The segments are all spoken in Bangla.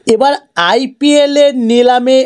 এবার আইপিএল এর নিলামে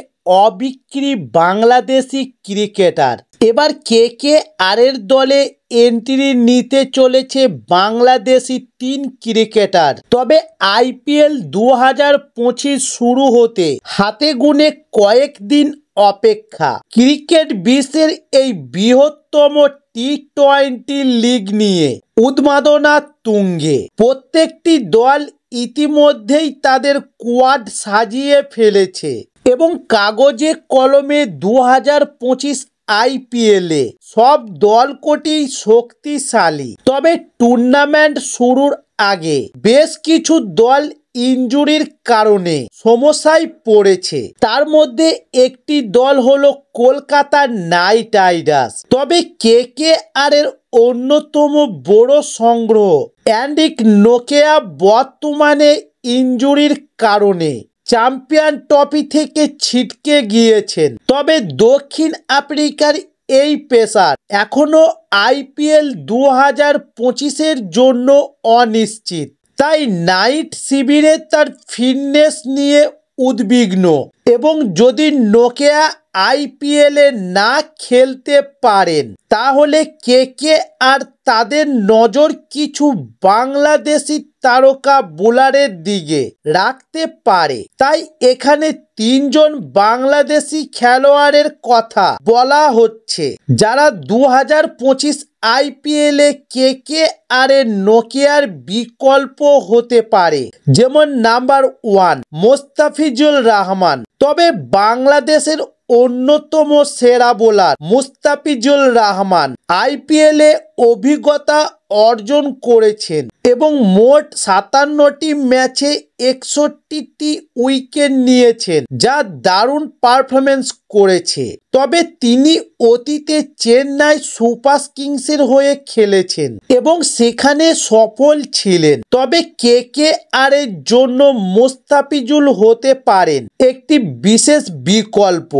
অবিক্রি বাংলাদেশি ক্রিকেটার। এবার কেকেআর এর দলে এন্ট্রি নিতে চলেছে বাংলাদেশি 3 ক্রিকেটার। তবে আইপিএল 2025 শুরু হতে হাতে গোনা কয়েকদিন অপেক্ষা। ক্রিকেট বিশ্বের এই বৃহত্তম টি-20 লিগ নিয়ে উন্মাদনা তুঙ্গে। প্রত্যেকটি দল ইতিমধ্যেই তাদের স্কোয়াড সাজিয়ে ফেলেছে এবং কাগজে কলমে 2025 আইপিএলে সব দলকটি শক্তিশালী। তবে টুর্নামেন্ট শুরুর আগে বেশ কিছু দল ইনজুরির কারণে সমস্যায় পড়েছে। তার মধ্যে একটি দল হলো কলকাতা নাইট রাইডার্স। তবে কেকেআর এর অন্যতম বড় সংগ্রহ অ্যান্ড্রিক নোকিয়া বর্তমানে ইনজুরির কারণে চ্যাম্পিয়ন ট্রফি থেকে ছিটকে গিয়েছেন। তবে দক্ষিণ আফ্রিকার এই পেসার এখনও আইপিএল 2025 জন্য অনিশ্চিত। তাই নাইট শিবিরে তার ফিটনেস নিয়ে উদ্বিগ্ন এবং যদি নোকিয়া আইপিএলে না খেলতে পারেন তাহলে কেকেআর তাদের নজর কিছু বাংলাদেশি তারকা বোলারের দিকে রাখতে পারে। তাই এখানে 3 জন বাংলাদেশি খেলোয়াড়ের কথা বলা হচ্ছে যারা 2025 আইপিএলে কেকেআর এর নোকিয়ার বিকল্প হতে পারে। যেমন নাম্বার 1 মোস্তাফিজুর রহমান। তবে বাংলাদেশের অন্যতম সেরা বোলার মুস্তাফিজুর রহমান আইপিএলে অভিজ্ঞতা অর্জন করেছেন এবং মোট 57টি ম্যাচে 61টি উইকেট নিয়েছেন, যা দারুণ পারফরমেন্স করেছে। তবে তিনি অতীতে চেন্নাই সুপার কিংসের হয়ে খেলেছেন এবং সেখানে সফল ছিলেন। তবে কেকেআর এর জন্য মুস্তাফিজুর হতে পারেন একটি বিশেষ বিকল্প,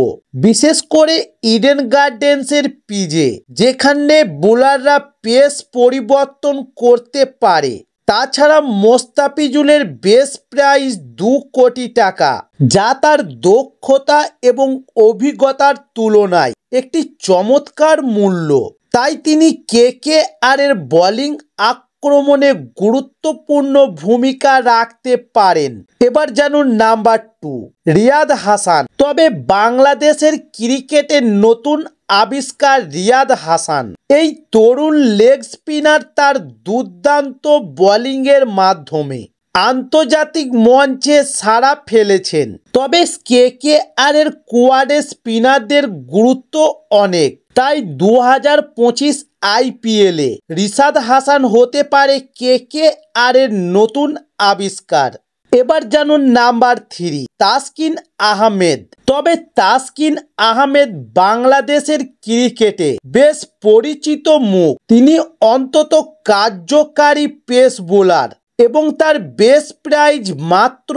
বিশেষ করে ইডেন গার্ডেন্সের পিচে, যেখানে বোলাররা পেস পরিবর্তন করতে পারে। তাছাড়া মোস্তাফিজুরের বেস প্রাইস 2 কোটি টাকা, যা তার দক্ষতা এবং অভিজ্ঞতার তুলনায় একটি চমৎকার মূল্য। তাই তিনি কেকেআর এর বোলিং আক্রমণে গুরুত্বপূর্ণ ভূমিকা রাখতে পারেন। এবার জানুন নাম্বার 2 রিয়াদ হাসান। তবে বাংলাদেশের ক্রিকেটের নতুন আবিষ্কার রিয়াদ হাসান। এই তরুণ লেগ স্পিনার তার দুর্দান্ত বোলিংয়ের মাধ্যমে আন্তর্জাতিক মঞ্চে সাড়া ফেলেছেন। তবে কেকেআর এর স্কোয়াডে স্পিনারদের গুরুত্ব অনেক। তাই 2025 আইপিএলে রিশাদ হাসান হতে পারে কেকেআর এর নতুন আবিষ্কার। এবার জানুন নাম্বার 3 তাসকিন আহমেদ। তবে তাসকিন আহমেদ বাংলাদেশের ক্রিকেটে বেশ পরিচিত মুখ। তিনি অন্তত কার্যকারী পেস বোলার এবং তার বেস প্রাইজ মাত্র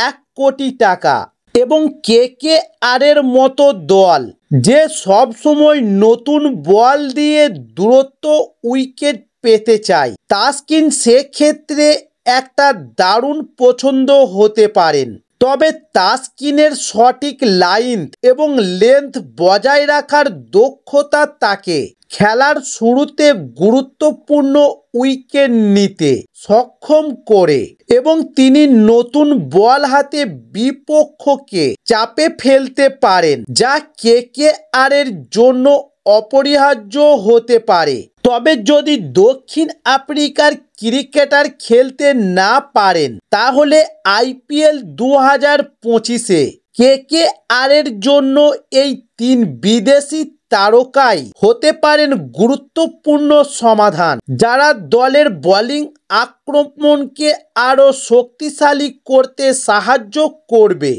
1 কোটি টাকা। এবং কেকেআর এর মতো দল যে সবসময় নতুন বল দিয়ে দূরত্ব উইকেট পেতে চায়, তাসকিন সেক্ষেত্রে একটা দারুণ পছন্দ হতে পারেন। তবে তাসকিনের সঠিক লাইন এবং লেন্থ বজায় রাখার দক্ষতা তাকে খেলার শুরুতে গুরুত্বপূর্ণ উইকেট নিতে সক্ষম করে এবং তিনি নতুন বল হাতে বিপক্ষকে চাপে ফেলতে পারেন, যা কেকেআর এর জন্য অপরিহার্য হতে পারে। তবে যদি দক্ষিণ আফ্রিকার ক্রিকেটার খেলতে না পারেন তাহলে আইপিএল 2025 কেকেআর এর জন্য এই 3 বিদেশি তারকাই হতে পারেন গুরুত্বপূর্ণ সমাধান, যারা দলের বোলিং আক্রমণকে আরও শক্তিশালী করতে সাহায্য করবে।